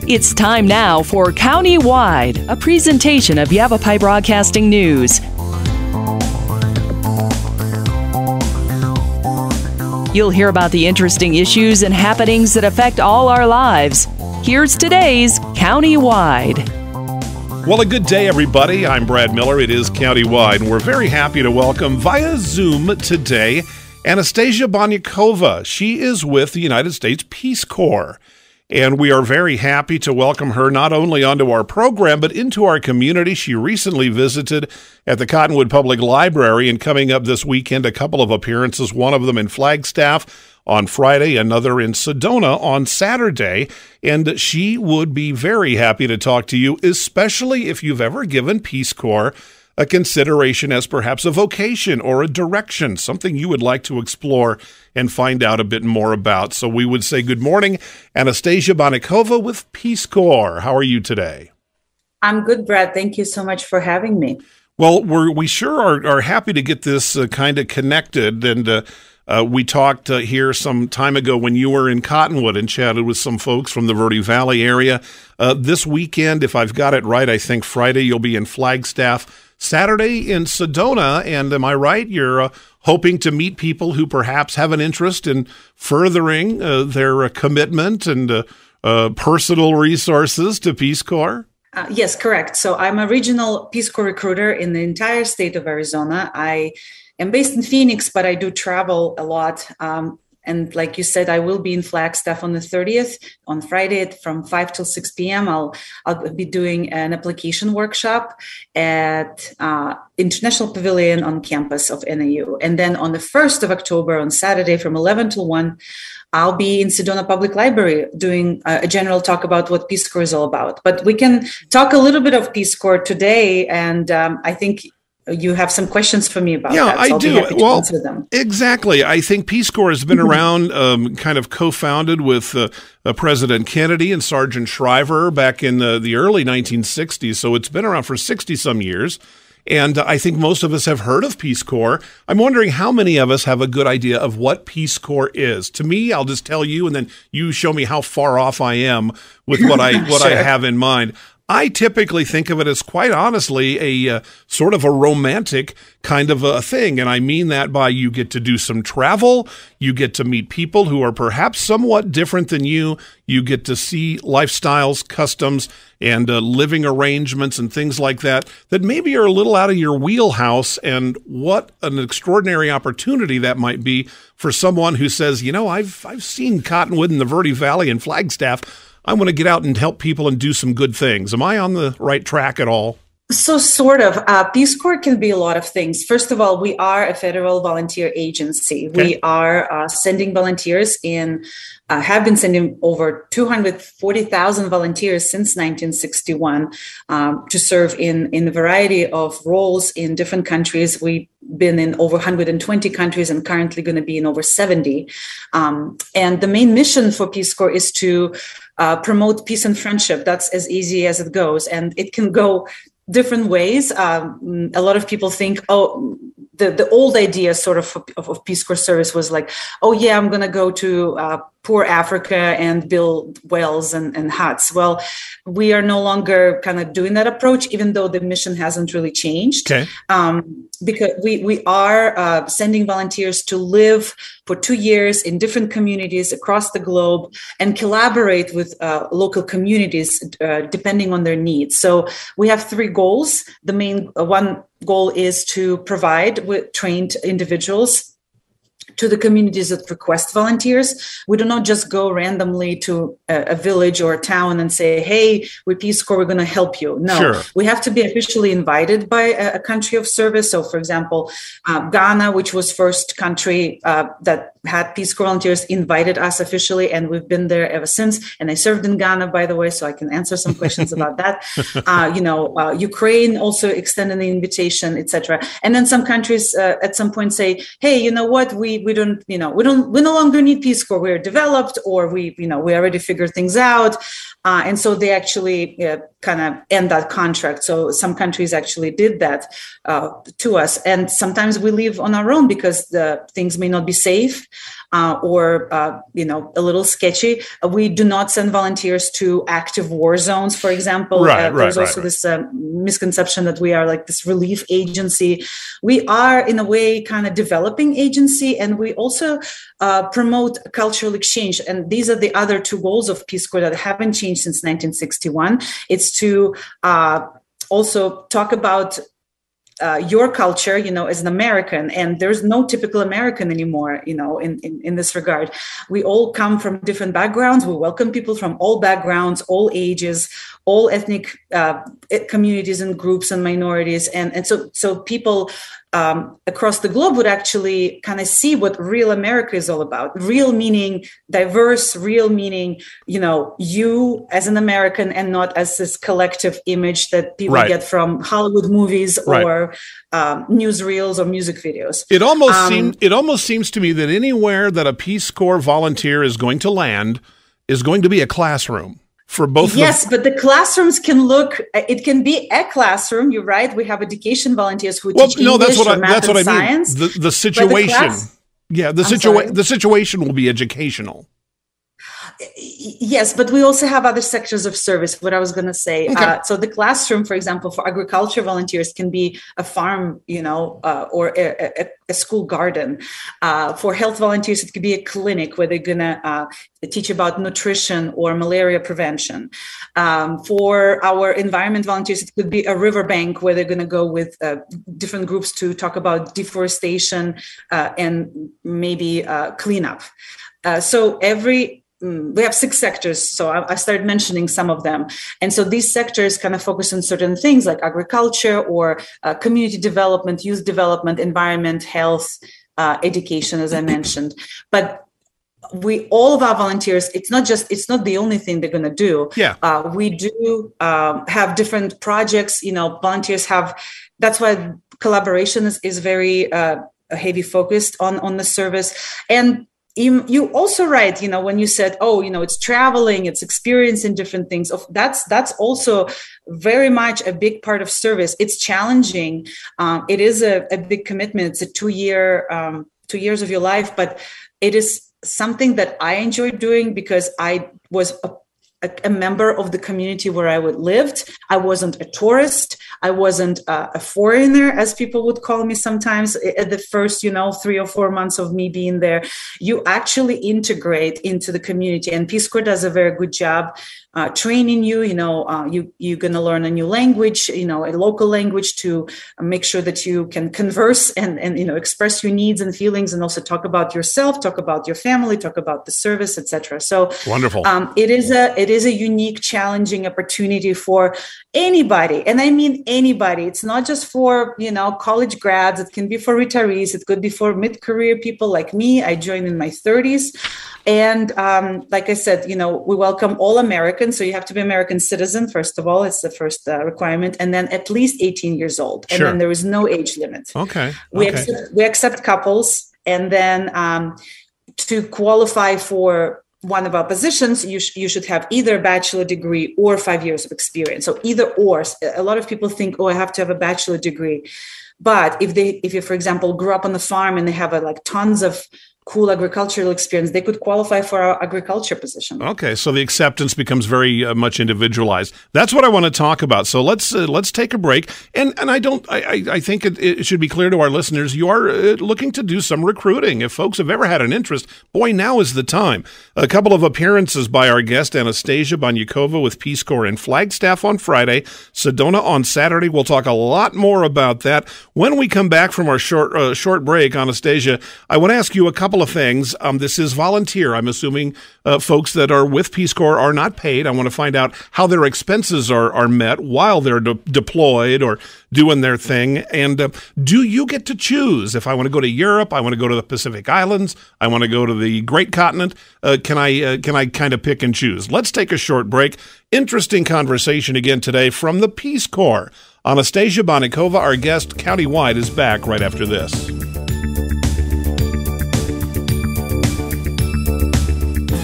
It's time now for County-Wide, a presentation of Yavapai Broadcasting News. You'll hear about the interesting issues and happenings that affect all our lives. Here's today's County-Wide. Well, a good day, everybody. I'm Brad Miller. It is County-Wide, and we're very happy to welcome via Zoom today Anastasia Bannikova. She is with the United States Peace Corps. And we are very happy to welcome her not only onto our program, but into our community. She recently visited at the Cottonwood Public Library, and coming up this weekend, a couple of appearances, one of them in Flagstaff on Friday, another in Sedona on Saturday. And she would be very happy to talk to you, especially if you've ever given Peace Corps a consideration as perhaps a vocation or a direction, something you would like to explore and find out a bit more about. So we would say good morning, Anastasia Bannikova with Peace Corps. How are you today? I'm good, Brad. Thank you so much for having me. Well, we sure are happy to get this kind of connected. And we talked here some time ago when you were in Cottonwood and chatted with some folks from the Verde Valley area. This weekend, if I've got it right, I think Friday you'll be in Flagstaff, Saturday in Sedona, and am I right? You're hoping to meet people who perhaps have an interest in furthering their commitment and personal resources to Peace Corps? Yes, correct. So I'm a regional Peace Corps recruiter in the entire state of Arizona. I am based in Phoenix, but I do travel a lot. And like you said, I will be in Flagstaff on the 30th, on Friday from 5 till 6 p.m. I'll be doing an application workshop at International Pavilion on campus of NAU. And then on the 1st of October, on Saturday from 11 till 1, I'll be in Sedona Public Library doing a general talk about what Peace Corps is all about. But we can talk a little bit of Peace Corps today, and I think you have some questions for me about that. Yeah, I do. Well, them. Exactly. I think Peace Corps has been around, kind of co-founded with President Kennedy and Sergeant Shriver back in the early 1960s. So it's been around for 60-some years. And I think most of us have heard of Peace Corps. I'm wondering how many of us have a good idea of what Peace Corps is. To me, I'll just tell you, and then you show me how far off I am with what I Sure. I have in mind. I typically think of it as, quite honestly, a sort of a romantic kind of a thing. And I mean that by you get to do some travel, you get to meet people who are perhaps somewhat different than you get to see lifestyles, customs, and living arrangements and things like that maybe are a little out of your wheelhouse. And what an extraordinary opportunity that might be for someone who says, you know, I've seen Cottonwood in the Verde Valley and Flagstaff. I want to get out and help people and do some good things. Am I on the right track at all? So sort of. Peace Corps can be a lot of things. First of all, we are a federal volunteer agency. Okay. We are sending volunteers in, have been sending over 240,000 volunteers since 1961 to serve in a variety of roles in different countries. We've been in over 120 countries and currently going to be in over 70. And the main mission for Peace Corps is to promote peace and friendship. That's as easy as it goes. And it can go different ways. A lot of people think, the old idea sort of Peace Corps service was like, oh yeah, I'm going to go to poor Africa and build wells and huts. Well, we are no longer kind of doing that approach, even though the mission hasn't really changed. Okay. Because we are sending volunteers to live for 2 years in different communities across the globe and collaborate with local communities depending on their needs. So we have 3 goals. The main one goal is to provide with trained individuals to the communities that request volunteers. We do not just go randomly to a village or a town and say, hey, we're Peace Corps, we're going to help you. No, sure. We have to be officially invited by a country of service. So, for example, Ghana, which was first country that had Peace Corps volunteers, invited us officially, and we've been there ever since. And I served in Ghana, by the way, so I can answer some questions about that. Ukraine also extended the invitation, etc. And then some countries at some point say, hey, you know what, we no longer need Peace Corps. We're developed, or we already figured things out. And so they actually kind of end that contract. So some countries actually did that to us. And sometimes we leave on our own because the things may not be safe. or a little sketchy. We do not send volunteers to active war zones, for example. There's also this misconception that we are like this relief agency. We are, in a way, kind of developing agency, and we also promote cultural exchange. And these are the other two goals of Peace Corps that haven't changed since 1961. It's to also talk about your culture, as an American, and there's no typical American anymore, in this regard. We all come from different backgrounds. We welcome people from all backgrounds, all ages, all ethnic communities and groups and minorities. And so people across the globe would actually kind of see what real America is all about. Real meaning diverse, real meaning, you as an American and not as this collective image that people get from Hollywood movies or newsreels or music videos. It almost seems to me that anywhere that a Peace Corps volunteer is going to land is going to be a classroom. For both but the classrooms it can be a classroom. You're right. We have education volunteers who teach English or math and science. The situation. The situation will be educational. Yes, but we also have other sectors of service, what I was going to say. Okay. So the classroom, for example, for agriculture volunteers can be a farm, or a school garden. For health volunteers, it could be a clinic where they're going to teach about nutrition or malaria prevention. For our environment volunteers, it could be a riverbank where they're going to go with different groups to talk about deforestation and maybe cleanup. We have 6 sectors, so I started mentioning some of them. And so these sectors kind of focus on certain things like agriculture or community development, youth development, environment, health, education, as I mentioned. But all of our volunteers, it's not the only thing they're going to do. Yeah. We do have different projects, volunteers that's why collaboration is very heavy focused on the service. And you also right, when you said, it's traveling, it's experiencing different things. That's also very much a big part of service. It's challenging. It is a big commitment. It's a 2 years of your life, but it is something that I enjoy doing because I was a member of the community where I lived. I wasn't a tourist. I wasn't a foreigner, as people would call me sometimes at the first, 3 or 4 months of me being there. You actually integrate into the community, and Peace Corps does a very good job training you. You're going to learn a new language, a local language to make sure that you can converse and express your needs and feelings, and also talk about yourself, talk about your family, talk about the service, etc. So wonderful. It is a unique, challenging opportunity for anybody, and I mean anybody. It's not just for college grads. It can be for retirees. It could be for mid-career people like me. I joined in my 30s. And like I said, we welcome all Americans. So you have to be American citizen, first of all. It's the first requirement. And then at least 18 years old. And then there is no age limit. Okay. We accept couples. And then to qualify for one of our positions, you should have either a bachelor degree or 5 years of experience. So either or. A lot of people think, I have to have a bachelor degree. But if you, for example, grew up on the farm and they have tons of cool agricultural experience, they could qualify for our agriculture position. Okay, so the acceptance becomes very much individualized. That's what I want to talk about. So let's take a break. And I think it should be clear to our listeners, you are looking to do some recruiting. If folks have ever had an interest, boy, now is the time. A couple of appearances by our guest, Anastasia Bannikova with Peace Corps in Flagstaff on Friday, Sedona on Saturday. We'll talk a lot more about that when we come back from our short break. Anastasia, I want to ask you a couple of things. This is volunteer. I'm assuming folks that are with Peace Corps are not paid. I want to find out how their expenses are met while they're deployed or doing their thing. And do you get to choose? If I want to go to Europe, I want to go to the Pacific Islands, I want to go to the Great Continent, can I kind of pick and choose? Let's take a short break. Interesting conversation again today from the Peace Corps. Anastasia Bannikova, our guest countywide, is back right after this.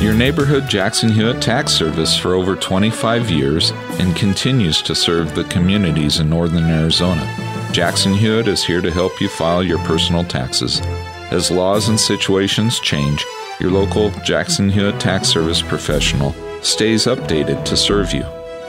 Your neighborhood Jackson Hewitt Tax Service for over 25 years and continues to serve the communities in northern Arizona. Jackson Hewitt is here to help you file your personal taxes. As laws and situations change, your local Jackson Hewitt Tax Service professional stays updated to serve you.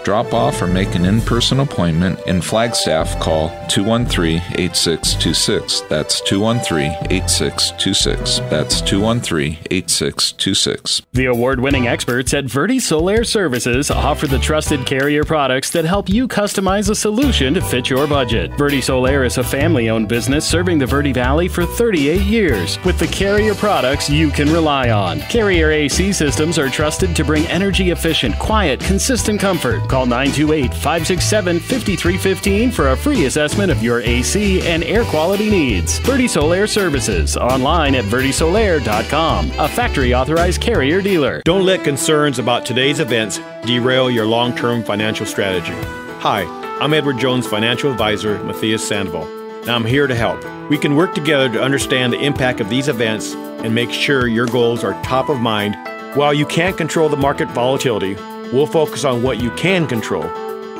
Drop off or make an in-person appointment. In Flagstaff, call 213-8626. That's 213-8626. That's 213-8626. The award-winning experts at Verde Solar Services offer the trusted Carrier products that help you customize a solution to fit your budget. Verde Solar is a family-owned business serving the Verde Valley for 38 years with the Carrier products you can rely on. Carrier AC systems are trusted to bring energy-efficient, quiet, consistent comfort. Call 928-567-5315 for a free assessment of your AC and air quality needs. Verde Solar Services, online at verdesolar.com, a factory-authorized Carrier dealer. Don't let concerns about today's events derail your long-term financial strategy. Hi, I'm Edward Jones Financial Advisor, Matthias Sandoval, and I'm here to help. We can work together to understand the impact of these events and make sure your goals are top of mind. While you can't control the market volatility, we'll focus on what you can control.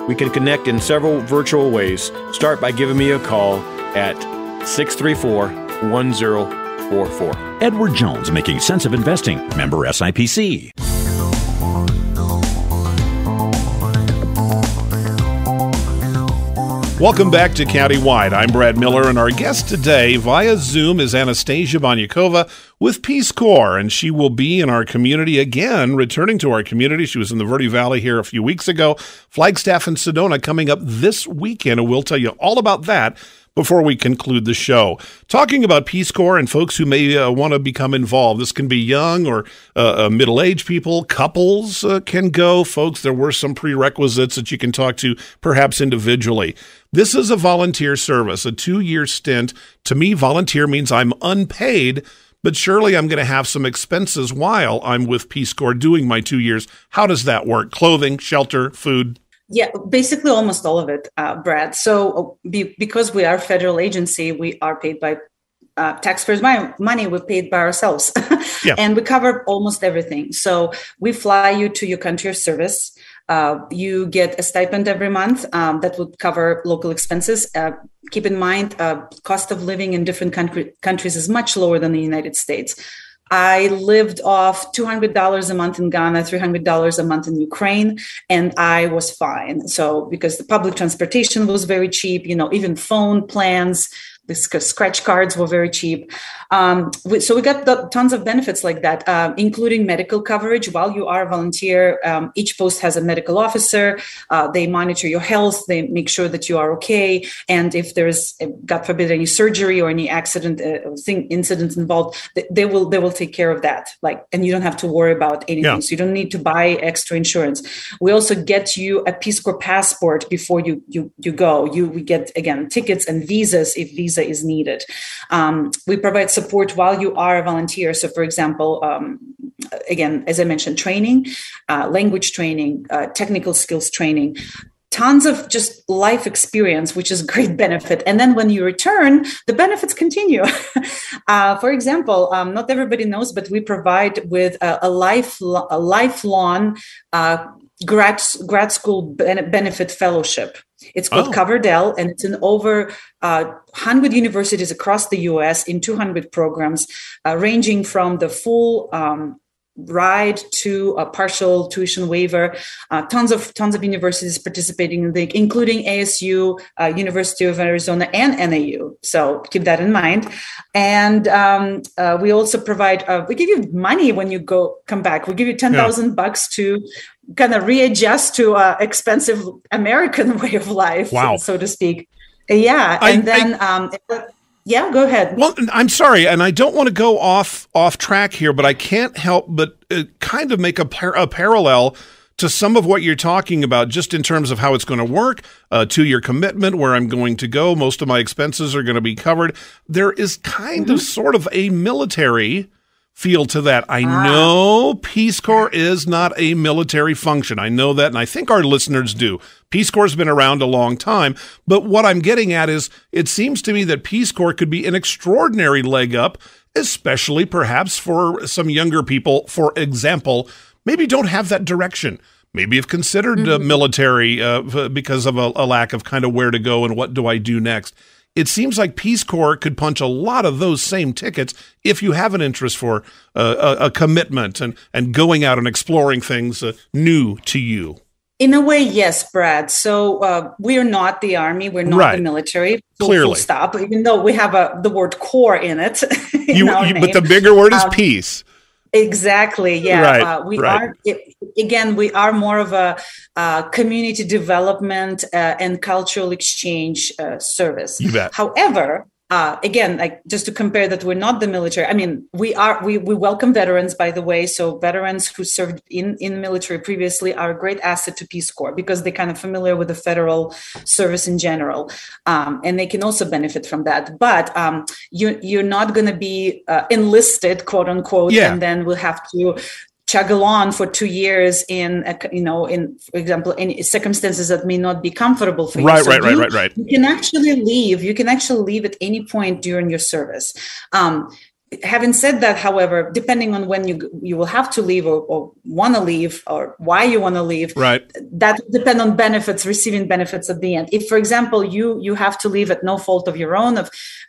We can connect in several virtual ways. Start by giving me a call at 634-1044. Edward Jones, making sense of investing. Member SIPC. Welcome back to Countywide. I'm Brad Miller, and our guest today via Zoom is Anastasia Bannikova with Peace Corps, and she will be in our community again, returning to our community. She was in the Verde Valley here a few weeks ago. Flagstaff and Sedona coming up this weekend, and we'll tell you all about that before we conclude the show. Talking about Peace Corps and folks who may want to become involved. This can be young or middle-aged people. Couples can go. Folks, there were some prerequisites that you can talk to perhaps individually. This is a volunteer service, a 2-year stint. To me, volunteer means I'm unpaid, but surely I'm going to have some expenses while I'm with Peace Corps doing my 2 years. How does that work? Clothing, shelter, food? Yeah, basically almost all of it, Brad. So because we are a federal agency, we are paid by taxpayers' money. We're paid by ourselves. Yeah. And we cover almost everything. So we fly you to your country of service. You get a stipend every month that would cover local expenses. Keep in mind, cost of living in different countries is much lower than the United States. I lived off $200 a month in Ghana, $300 a month in Ukraine, and I was fine. So because the public transportation was very cheap, even phone plans, the scratch cards were very cheap. So we got tons of benefits like that, including medical coverage. While you are a volunteer, each post has a medical officer. They monitor your health. They make sure that you are okay. And if there's, God forbid, any surgery or any incidents involved, they will take care of that. And you don't have to worry about anything. Yeah. So you don't need to buy extra insurance. We also get you a Peace Corps passport before you go. We get, again, tickets and visas if visa is needed. We provide support while you are a volunteer. So, for example, again, as I mentioned, training, language training, technical skills training, tons of just life experience, which is great benefit. And then when you return, the benefits continue. For example, not everybody knows, but we provide with a lifelong grad school benefit fellowship. It's called KVRD, and it's in over 100 universities across the U.S. in 200 programs, ranging from the full ride to a partial tuition waiver. Tons of universities participating in the, including ASU, University of Arizona, and NAU. So keep that in mind. And we also provide. We give you money when you come back. We give you $10,000 to kind of readjust to expensive American way of life, so to speak. Yeah, yeah, go ahead. Well, I'm sorry, and I don't want to go off track here, but I can't help but kind of make a parallel to some of what you're talking about, just in terms of how it's going to work, 2-year commitment, where I'm going to go. Most of my expenses are going to be covered. There is kind of sort of a military feel to that. I know Peace Corps is not a military function. I know that, and I think our listeners do. Peace Corps has been around a long time, but what I'm getting at is it seems to me that Peace Corps could be an extraordinary leg up, especially perhaps for some younger people, for example, maybe don't have that direction. Maybe have considered military because of a lack of kind of where to go and what do I do next. it seems like Peace Corps could punch a lot of those same tickets if you have an interest for a commitment and going out and exploring things new to you. In a way, yes, Brad. So we are not the Army. We're not the military. Clearly. Full stop, even though we have the word Corps in it. But the bigger word is peace. Exactly. Yeah. We are, again, we are more of a community development and cultural exchange service. You bet. However, again, like just to compare that, we're not the military. I mean, we welcome veterans, by the way. So veterans who served in the military previously are a great asset to Peace Corps because they're kind of familiar with the federal service in general. And they can also benefit from that. But you're not going to be enlisted, quote unquote, and then we'll have to chug along for 2 years in for example, any circumstances that may not be comfortable for you. Right. You can actually leave. You can actually leave at any point during your service. Having said that, however, depending on when you will have to leave or want to leave or why you want to leave, that will depend on benefits, receiving benefits at the end. If, for example, you have to leave at no fault of your own,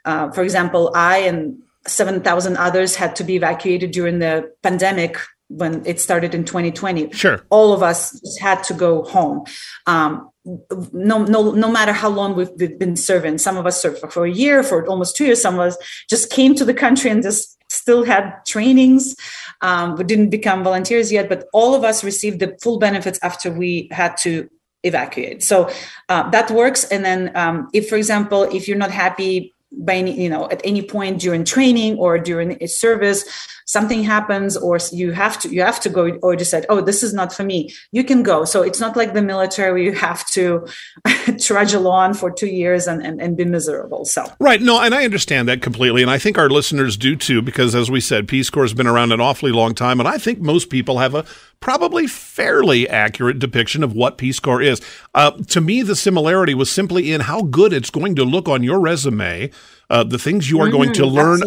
for example, I and 7,000 others had to be evacuated during the pandemic when it started in 2020. Sure. All of us just had to go home. No matter how long we've been serving. Some of us served for a year, for almost 2 years. Some of us just came to the country and just still had trainings. We didn't become volunteers yet, but all of us received the full benefits after we had to evacuate. So that works. And then if, for example, if you're not happy by at any point during training or during a service, something happens, or you have to go, or decide, oh, this is not for me, you can go. So it's not like the military where you have to trudge along for 2 years and be miserable. So right. No, and I understand that completely. And I think our listeners do too, because as we said, Peace Corps has been around an awfully long time. And I think most people have a probably fairly accurate depiction of what Peace Corps is. To me, the similarity was simply in how good it's going to look on your resume. The things you are going to learn,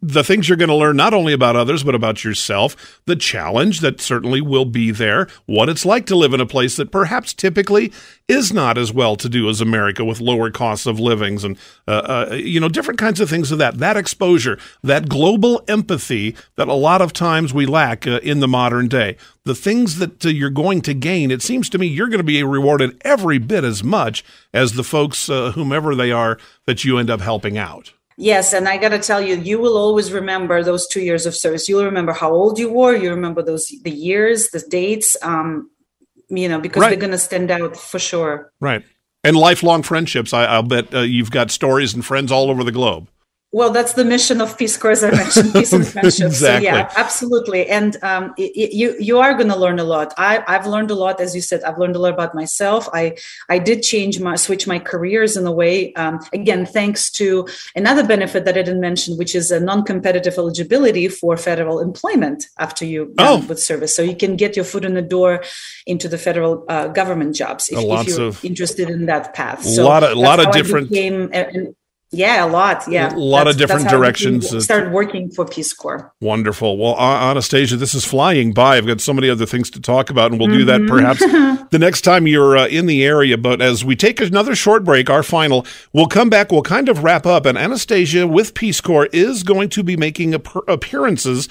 the things you're going to learn not only about others, but about yourself, the challenge that certainly will be there, what it's like to live in a place that perhaps typically is not as well-to-do as America with lower costs of livings and, different kinds of things of that exposure, that global empathy that a lot of times we lack in the modern day. The things that you're going to gain, it seems to me you're going to be rewarded every bit as much as the folks, whomever they are, that you end up helping out. Yes, and I got to tell you, you will always remember those 2 years of service. You'll remember how old you were. You remember the years, the dates, because they're going to stand out for sure. Right. And lifelong friendships. I'll bet you've got stories and friends all over the globe. Well, that's the mission of Peace Corps, as I mentioned, peace and friendship. Exactly. So yeah, absolutely. And you are going to learn a lot. I've learned a lot, as you said. I've learned a lot about myself. I did switch my careers in a way. Again, thanks to another benefit that I didn't mention, which is a non-competitive eligibility for federal employment after you done with service. So you can get your foot in the door into the federal government jobs if you're interested in that path. So a lot of different. Yeah, a lot. Yeah. A lot of different directions. Started working for Peace Corps. Wonderful. Well, Anastasia, this is flying by. I've got so many other things to talk about, and we'll do that perhaps the next time you're in the area. But as we take another short break, our final, we'll come back, we'll kind of wrap up. And Anastasia with Peace Corps is going to be making appearances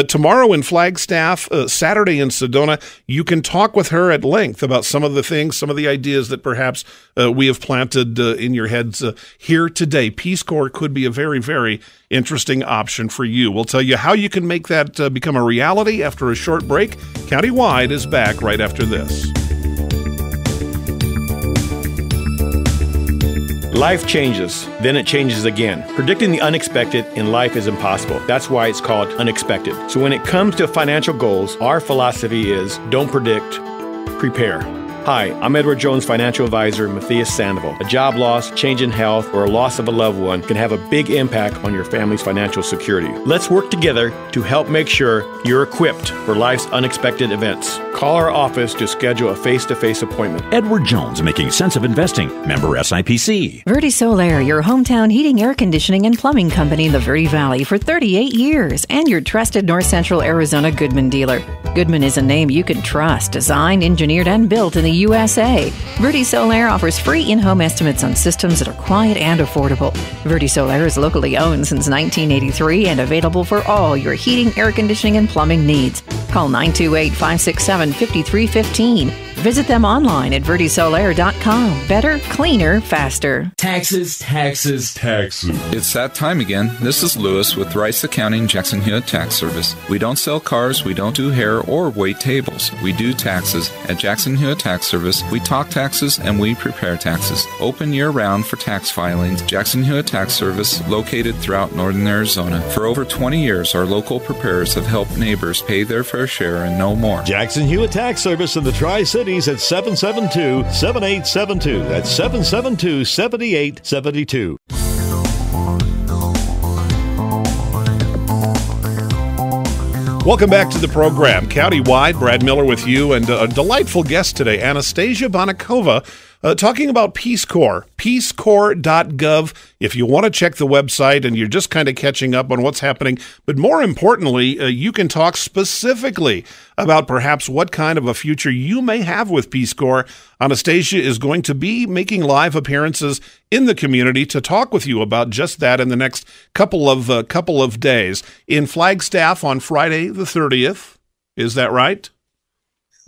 tomorrow in Flagstaff, Saturday in Sedona. You can talk with her at length about some of the things, some of the ideas that perhaps we have planted in your heads here today. Peace Corps could be a very, very interesting option for you. We'll tell you how you can make that become a reality after a short break. Countywide is back right after this. Life changes, then it changes again. Predicting the unexpected in life is impossible. That's why it's called unexpected. So when it comes to financial goals, our philosophy is don't predict, prepare. Hi, I'm Edward Jones financial advisor Matthias Sandoval. A job loss, change in health, or a loss of a loved one can have a big impact on your family's financial security. Let's work together to help make sure you're equipped for life's unexpected events. Call our office to schedule a face-to-face appointment. Edward Jones, making sense of investing. Member SIPC. Verde Solaire, your hometown heating, air conditioning, and plumbing company in the Verde Valley for 38 years, and your trusted North Central Arizona Goodman dealer. Goodman is a name you can trust, designed, engineered, and built in the USA. Verde Solar offers free in-home estimates on systems that are quiet and affordable. Verde Solar is locally owned since 1983 and available for all your heating, air conditioning, and plumbing needs. Call 928-567-5315. Visit them online at verdesolaire.com. Better, cleaner, faster. Taxes, taxes, taxes. It's that time again. This is Lewis with Rice Accounting Jackson Hewitt Tax Service. We don't sell cars, we don't do hair or wait tables. We do taxes. At Jackson Hewitt Tax Service, we talk taxes and we prepare taxes. Open year-round for tax filings. Jackson Hewitt Tax Service, located throughout northern Arizona. For over 20 years, our local preparers have helped neighbors pay their fair share and no more. Jackson Hewitt Tax Service in the Tri-Cities at 772-7872. That's 772-7872. Welcome back to the program. Countywide, Brad Miller with you, and a delightful guest today, Anastasia Bannikova, talking about Peace Corps, peacecorps.gov. If you want to check the website and you're just kind of catching up on what's happening, but more importantly, you can talk specifically about perhaps what kind of a future you may have with Peace Corps. Anastasia is going to be making live appearances in the community to talk with you about just that in the next couple of days in Flagstaff on Friday the 30th. Is that right?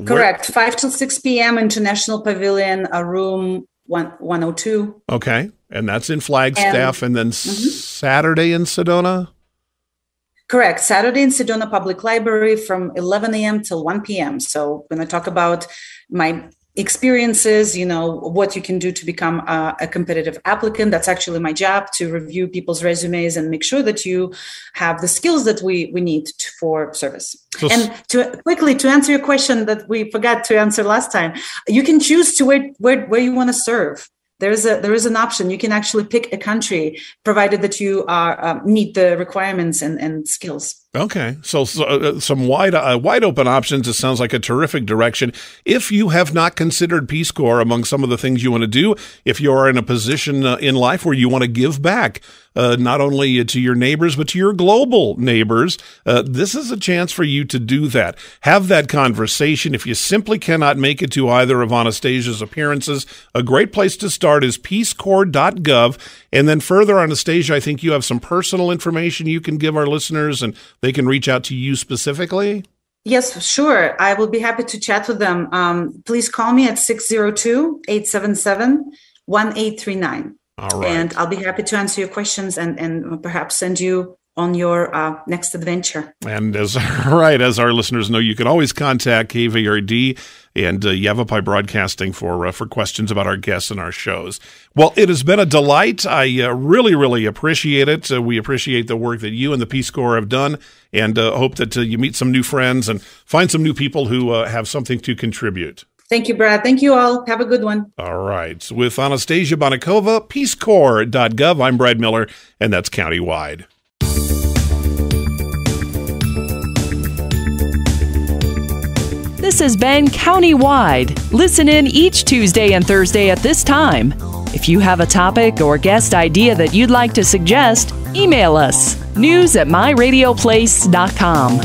Correct. 5 till 6 p.m. International Pavilion, room 102. Okay. And that's in Flagstaff. And then Saturday in Sedona? Correct. Saturday in Sedona Public Library from 11 a.m. till 1 p.m. So when I talk about my experiences, what you can do to become a competitive applicant. That's actually my job, to review people's resumes and make sure that you have the skills that we need for service. And to answer your question that we forgot to answer last time, you can choose to where you want to serve. There is an option. You can actually pick a country, provided that you meet the requirements and skills. Okay, so some wide open options. It sounds like a terrific direction. If you have not considered Peace Corps among some of the things you want to do, if you are in a position in life where you want to give back, not only to your neighbors, but to your global neighbors, this is a chance for you to do that. Have that conversation. If you simply cannot make it to either of Anastasia's appearances, a great place to start is peacecorps.gov. And then further, Anastasia, I think you have some personal information you can give our listeners, and they can reach out to you specifically. Yes, sure. I will be happy to chat with them. Please call me at 602-877-1839. All right. And I'll be happy to answer your questions and perhaps send you on your next adventure. And as our listeners know, you can always contact KVRD and Yavapai Broadcasting for questions about our guests and our shows. Well, it has been a delight. I really, really appreciate it. We appreciate the work that you and the Peace Corps have done, and hope that you meet some new friends and find some new people who have something to contribute. Thank you, Brad. Thank you all. Have a good one. All right. With Anastasia Bannikova, peacecorps.gov, I'm Brad Miller, and that's Countywide. This has been Countywide. Listen in each Tuesday and Thursday at this time. If you have a topic or guest idea that you'd like to suggest, email us, news@myradioplace.com.